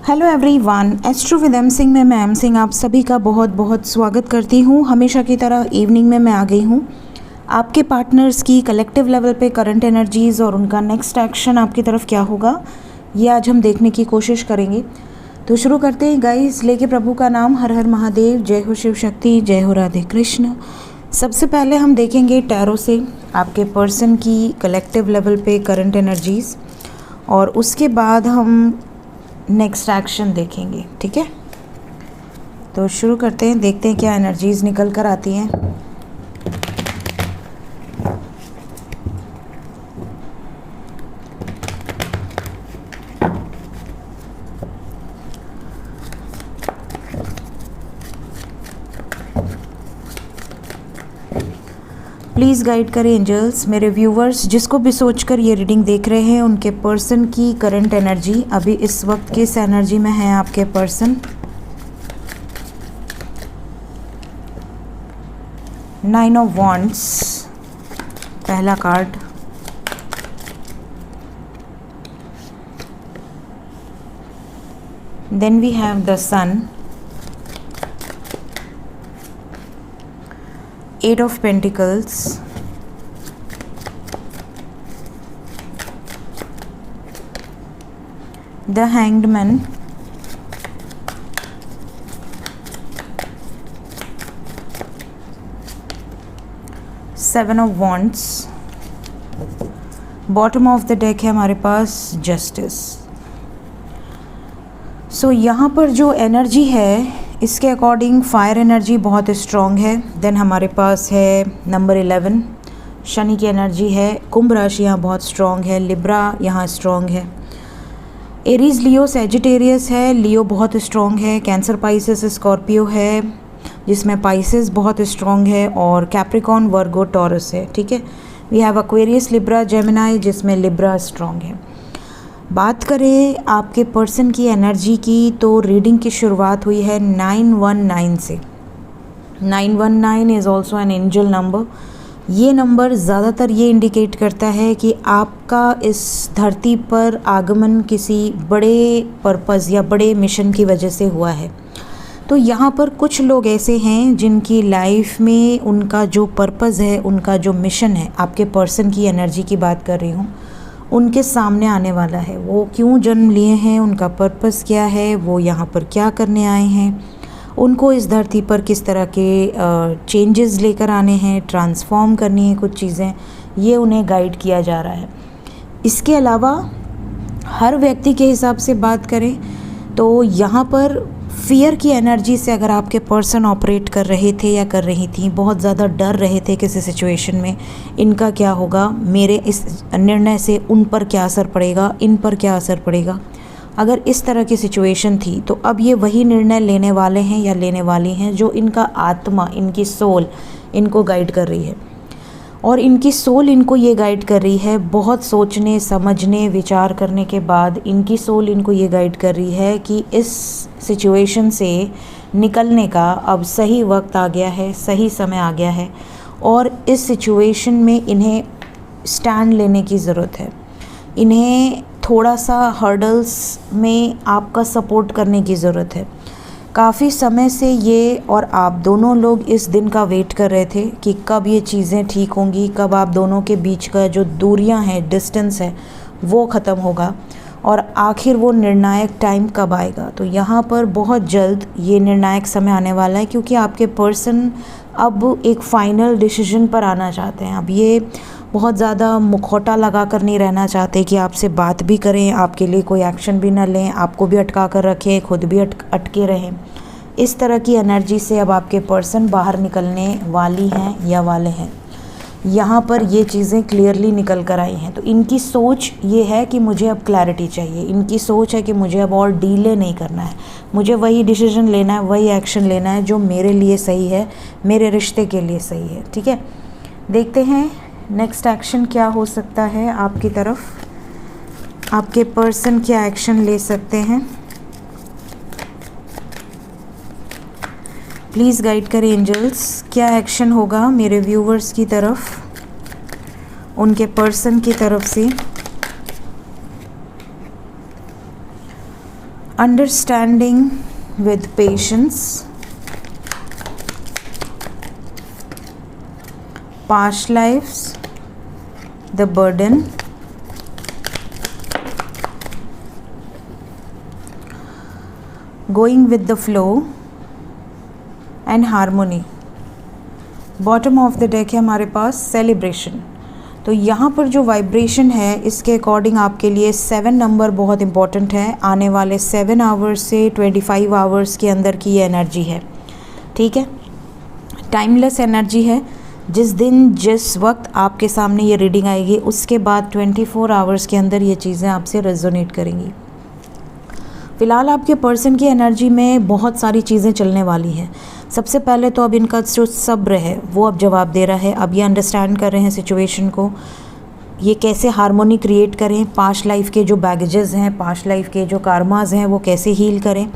Hello everyone, astro with M Singh में मैं M Singh आप सभी का बहुत बहुत स्वागत करती हूँ। हमेशा की तरह इवनिंग में मैं आ गई हूँ आपके पार्टनर्स की कलेक्टिव लेवल पे करंट एनर्जीज़ और उनका नेक्स्ट एक्शन आपकी तरफ क्या होगा, ये आज हम देखने की कोशिश करेंगे। तो शुरू करते हैं गाइस, लेके प्रभु का नाम। हर हर महादेव, जय हो शिव शक्ति, जय हो राधे कृष्ण। सबसे पहले हम देखेंगे टैरो से आपके पर्सन की कलेक्टिव लेवल पे करंट एनर्जीज़ और उसके बाद हम नेक्स्ट एक्शन देखेंगे। ठीक है, तो शुरू करते हैं, देखते हैं क्या एनर्जीज निकल कर आती हैं। प्लीज़ गाइड करें एंजल्स मेरे व्यूवर्स, जिसको भी सोचकर ये रीडिंग देख रहे हैं उनके पर्सन की करंट एनर्जी अभी इस वक्त किस एनर्जी में है आपके पर्सन। 9 ऑफ वॉन्ड्स पहला card, then we have the sun, 8 of Pentacles, the Hanged Man, Seven of Wands, bottom of the deck है हमारे पास जस्टिस। सो यहाँ पर जो एनर्जी है इसके अकॉर्डिंग फायर एनर्जी बहुत स्ट्रॉन्ग है। देन हमारे पास है नंबर 11, शनि की एनर्जी है। कुंभ राशि यहाँ बहुत स्ट्रॉन्ग है, लिब्रा यहाँ स्ट्रॉन्ग है, एरीज लियो सैजिटेरियस है, लियो बहुत स्ट्रॉन्ग है, कैंसर पाइसेस स्कॉर्पियो है जिसमें पाइसेस बहुत स्ट्रॉन्ग है, और कैप्रिकॉन वर्गो टॉरस है। ठीक है, we have Aquarius Libra Gemini जिसमें लिब्रा स्ट्रॉन्ग है। बात करें आपके पर्सन की एनर्जी की तो रीडिंग की शुरुआत हुई है 919 से। 919 is also an angel number. ये नंबर ज़्यादातर ये इंडिकेट करता है कि आपका इस धरती पर आगमन किसी बड़े पर्पज़ या बड़े मिशन की वजह से हुआ है। तो यहाँ पर कुछ लोग ऐसे हैं जिनकी लाइफ में उनका जो पर्पज़ है, उनका जो मिशन है, आपके पर्सन की एनर्जी की बात कर रही हूँ, उनके सामने आने वाला है। वो क्यों जन्म लिए हैं, उनका पर्पस क्या है, वो यहाँ पर क्या करने आए हैं, उनको इस धरती पर किस तरह के चेंजेस लेकर आने हैं, ट्रांसफॉर्म करनी है कुछ चीज़ें, ये उन्हें गाइड किया जा रहा है। इसके अलावा हर व्यक्ति के हिसाब से बात करें तो यहाँ पर फियर की एनर्जी से अगर आपके पर्सन ऑपरेट कर रहे थे या कर रही थी, बहुत ज़्यादा डर रहे थे किसी सिचुएशन में, इनका क्या होगा, मेरे इस निर्णय से उन पर क्या असर पड़ेगा, इन पर क्या असर पड़ेगा, अगर इस तरह की सिचुएशन थी तो अब ये वही निर्णय लेने वाले हैं या लेने वाली हैं जो इनका आत्मा, इनकी सोल इनको गाइड कर रही है। और इनकी सोल इनको ये गाइड कर रही है, बहुत सोचने समझने विचार करने के बाद इनकी सोल इनको ये गाइड कर रही है कि इस सिचुएशन से निकलने का अब सही वक्त आ गया है, सही समय आ गया है, और इस सिचुएशन में इन्हें स्टैंड लेने की ज़रूरत है। इन्हें थोड़ा सा हर्डल्स में आपका सपोर्ट करने की ज़रूरत है। काफ़ी समय से ये और आप दोनों लोग इस दिन का वेट कर रहे थे कि कब ये चीज़ें ठीक होंगी, कब आप दोनों के बीच का जो दूरियां हैं, डिस्टेंस है, वो ख़त्म होगा और आखिर वो निर्णायक टाइम कब आएगा। तो यहाँ पर बहुत जल्द ये निर्णायक समय आने वाला है, क्योंकि आपके पर्सन अब एक फ़ाइनल डिसीजन पर आना चाहते हैं। अब ये बहुत ज़्यादा मुखौटा लगा कर नहीं रहना चाहते कि आपसे बात भी करें, आपके लिए कोई एक्शन भी ना लें, आपको भी अटका कर रखें, खुद भी अटके रहें। इस तरह की एनर्जी से अब आपके पर्सन बाहर निकलने वाली हैं या वाले हैं। यहाँ पर ये चीज़ें क्लियरली निकल कर आई हैं। तो इनकी सोच ये है कि मुझे अब क्लैरिटी चाहिए, इनकी सोच है कि मुझे अब और डीले नहीं करना है, मुझे वही डिसीजन लेना है, वही एक्शन लेना है जो मेरे लिए सही है, मेरे रिश्ते के लिए सही है। ठीक है, देखते हैं नेक्स्ट एक्शन क्या हो सकता है आपकी तरफ, आपके पर्सन क्या एक्शन ले सकते हैं। प्लीज़ गाइड करें एंजल्स, क्या एक्शन होगा मेरे व्यूवर्स की तरफ, उनके पर्सन की तरफ से। Understanding with patience, past lifes, the burden, going with the flow and harmony. Bottom of the deck है हमारे पास सेलिब्रेशन। तो यहाँ पर जो वाइब्रेशन है इसके अकॉर्डिंग आपके लिए 7 नंबर बहुत इंपॉर्टेंट है। आने वाले 7 आवर्स से 25 आवर्स के अंदर की ये एनर्जी है, ठीक है। टाइमलेस एनर्जी है। जिस दिन जिस वक्त आपके सामने ये रीडिंग आएगी उसके बाद 24 आवर्स के अंदर ये चीज़ें आपसे रेजोनेट करेंगी। फ़िलहाल आपके पर्सन की एनर्जी में बहुत सारी चीज़ें चलने वाली हैं। सबसे पहले तो अब इनका जो सब्र है वो अब जवाब दे रहा है। अब ये अंडरस्टैंड कर रहे हैं सिचुएशन को, ये कैसे हार्मोनी क्रिएट करें, पास्ट लाइफ के जो बैगेजेस हैं, पास्ट लाइफ के जो कार्मास हैं वो कैसे हील करें।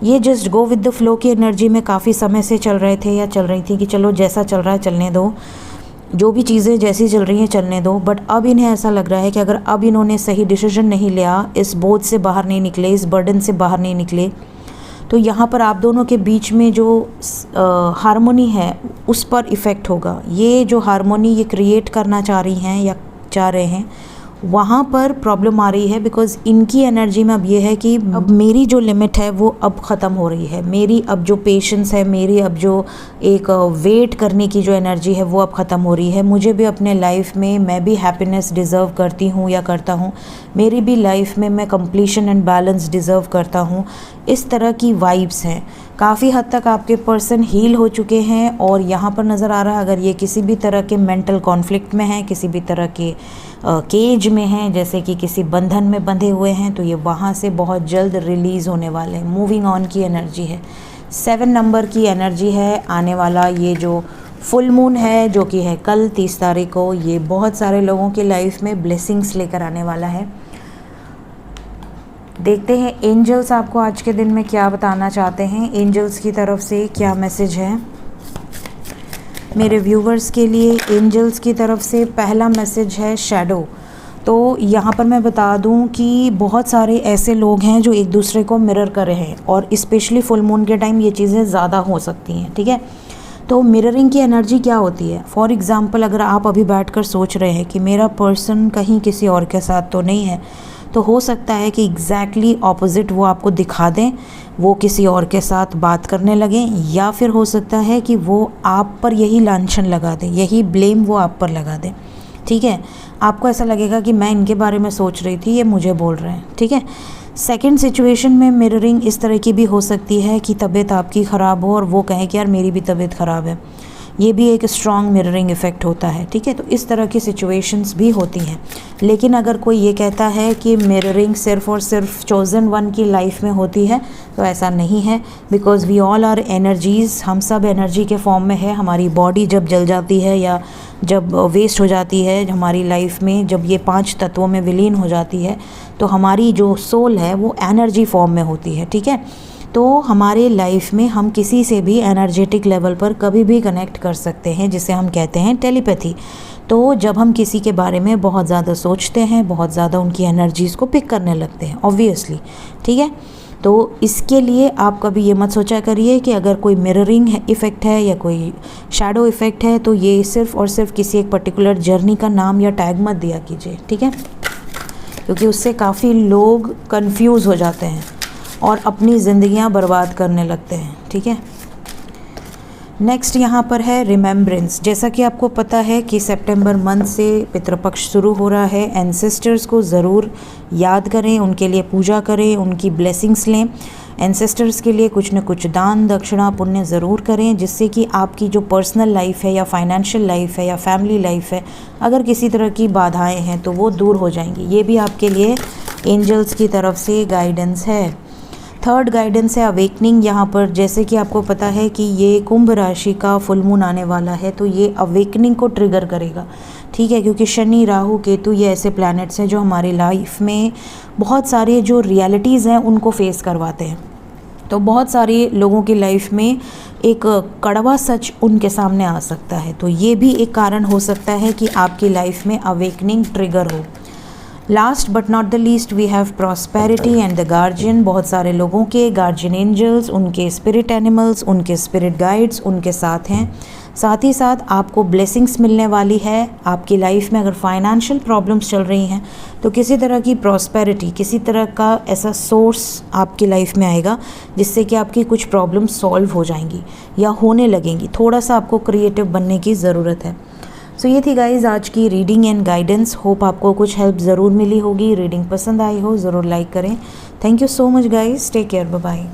ये just go with the flow की एनर्जी में काफ़ी समय से चल रहे थे या चल रही थी कि चलो जैसा चल रहा है चलने दो, जो भी चीज़ें जैसी चल रही हैं चलने दो। बट अब इन्हें ऐसा लग रहा है कि अगर अब इन्होंने सही डिसीजन नहीं लिया, इस बोझ से बाहर नहीं निकले, इस बर्डन से बाहर नहीं निकले, तो यहाँ पर आप दोनों के बीच में जो हार्मोनी है उस पर इफ़ेक्ट होगा। ये जो हार्मोनी ये क्रिएट करना चाह रही हैं या चाह रहे हैं, वहाँ पर प्रॉब्लम आ रही है। बिकॉज़ इनकी एनर्जी में अब ये है कि अब मेरी जो लिमिट है वो अब ख़त्म हो रही है, मेरी अब जो पेशेंस है, मेरी अब जो एक वेट करने की जो एनर्जी है वो अब ख़त्म हो रही है। मुझे भी अपने लाइफ में मैं भी हैप्पीनेस डिज़र्व करती हूँ या करता हूँ, मेरी भी लाइफ में मैं कंप्लीशन एंड बैलेंस डिज़र्व करता हूँ। इस तरह की वाइब्स हैं। काफ़ी हद तक आपके पर्सन हील हो चुके हैं और यहाँ पर नज़र आ रहा है अगर ये किसी भी तरह के मेंटल कॉन्फ्लिक्ट में हैं, किसी भी तरह के केज में हैं, जैसे कि किसी बंधन में बंधे हुए हैं, तो ये वहाँ से बहुत जल्द रिलीज़ होने वाले हैं। मूविंग ऑन की एनर्जी है। 7 नंबर की एनर्जी है। आने वाला ये जो फुल मून है जो कि है कल 30 तारीख को, ये बहुत सारे लोगों की लाइफ में ब्लेसिंग्स लेकर आने वाला है। देखते हैं एंजल्स आपको आज के दिन में क्या बताना चाहते हैं। एंजल्स की तरफ से क्या मैसेज है मेरे व्यूवर्स के लिए। एंजल्स की तरफ से पहला मैसेज है शैडो। तो यहाँ पर मैं बता दूँ कि बहुत सारे ऐसे लोग हैं जो एक दूसरे को मिरर कर रहे हैं और स्पेशली फुल मून के टाइम ये चीज़ें ज़्यादा हो सकती हैं, ठीक है। तो मिररिंग की एनर्जी क्या होती है? फॉर एग्ज़ाम्पल अगर आप अभी बैठकर सोच रहे हैं कि मेरा पर्सन कहीं किसी और के साथ तो नहीं है, तो हो सकता है कि एग्जैक्टली ऑपोजिट वो आपको दिखा दें, वो किसी और के साथ बात करने लगें, या फिर हो सकता है कि वो आप पर यही लांछन लगा दें, यही ब्लेम वो आप पर लगा दें, ठीक है। आपको ऐसा लगेगा कि मैं इनके बारे में सोच रही थी, ये मुझे बोल रहे हैं, ठीक है। सेकंड सिचुएशन में मिररिंग इस तरह की भी हो सकती है कि तबीयत आपकी ख़राब हो और वो कहे कि यार मेरी भी तबीयत ख़राब है। ये भी एक स्ट्रॉन्ग मिररिंग इफ़ेक्ट होता है, ठीक है। तो इस तरह की सिचुएशंस भी होती हैं। लेकिन अगर कोई ये कहता है कि मिररिंग सिर्फ और सिर्फ चोज़न वन की लाइफ में होती है, तो ऐसा नहीं है। Because we all are energies, हम सब एनर्जी के फॉर्म में है। हमारी बॉडी जब जल जाती है या जब वेस्ट हो जाती है हमारी लाइफ में, जब ये 5 तत्वों में विलीन हो जाती है, तो हमारी जो सोल है वो एनर्जी फॉर्म में होती है, ठीक है। तो हमारे लाइफ में हम किसी से भी एनर्जेटिक लेवल पर कभी भी कनेक्ट कर सकते हैं, जिसे हम कहते हैं टेलीपैथी। तो जब हम किसी के बारे में बहुत ज़्यादा सोचते हैं, बहुत ज़्यादा उनकी एनर्जीज़ को पिक करने लगते हैं, ऑब्वियसली, ठीक है। तो इसके लिए आप कभी ये मत सोचा करिए कि अगर कोई मिररिंग इफ़ेक्ट है या कोई शैडो इफ़ेक्ट है तो ये सिर्फ़ और सिर्फ किसी एक पर्टिकुलर जर्नी का नाम या टैग मत दिया कीजिए, ठीक है। क्योंकि उससे काफ़ी लोग कंफ्यूज हो जाते हैं और अपनी ज़िंदगियां बर्बाद करने लगते हैं, ठीक है। नेक्स्ट यहाँ पर है रिमेम्बरेंस। जैसा कि आपको पता है कि सितंबर मंथ से पितृपक्ष शुरू हो रहा है। एंसेस्टर्स को ज़रूर याद करें, उनके लिए पूजा करें, उनकी ब्लेसिंग्स लें। एंसेस्टर्स के लिए कुछ न कुछ दान दक्षिणा पुण्य ज़रूर करें, जिससे कि आपकी जो पर्सनल लाइफ है या फाइनेंशियल लाइफ है या फैमिली लाइफ है, अगर किसी तरह की बाधाएँ हैं तो वो दूर हो जाएंगी। ये भी आपके लिए एंजल्स की तरफ से गाइडेंस है। थर्ड गाइडेंस है अवेकनिंग। यहाँ पर जैसे कि आपको पता है कि ये कुंभ राशि का फुल मून आने वाला है, तो ये अवेकनिंग को ट्रिगर करेगा, ठीक है। क्योंकि शनि राहु केतु ये ऐसे प्लैनेट्स हैं जो हमारी लाइफ में बहुत सारे जो रियलिटीज़ हैं उनको फेस करवाते हैं। तो बहुत सारे लोगों की लाइफ में एक कड़वा सच उनके सामने आ सकता है, तो ये भी एक कारण हो सकता है कि आपकी लाइफ में अवेकनिंग ट्रिगर हो। Last but not the least we have prosperity and the guardian. बहुत सारे लोगों के गार्जियन एंजल्स, उनके स्पिरिट एनिमल्स, उनके स्पिरिट गाइड्स उनके साथ हैं। साथ ही साथ आपको ब्लेसिंग्स मिलने वाली है आपकी लाइफ में। अगर फाइनेंशियल प्रॉब्लम्स चल रही हैं तो किसी तरह की प्रॉस्पेरिटी, किसी तरह का ऐसा सोर्स आपकी लाइफ में आएगा जिससे कि आपकी कुछ प्रॉब्लम्स सॉल्व हो जाएंगी या होने लगेंगी। थोड़ा सा आपको क्रिएटिव बनने की ज़रूरत है। सो ये थी गाइज़ आज की रीडिंग एंड गाइडेंस। होप आपको कुछ हेल्प ज़रूर मिली होगी। रीडिंग पसंद आई हो ज़रूर लाइक करें। Thank you so much guys, take care, bye bye.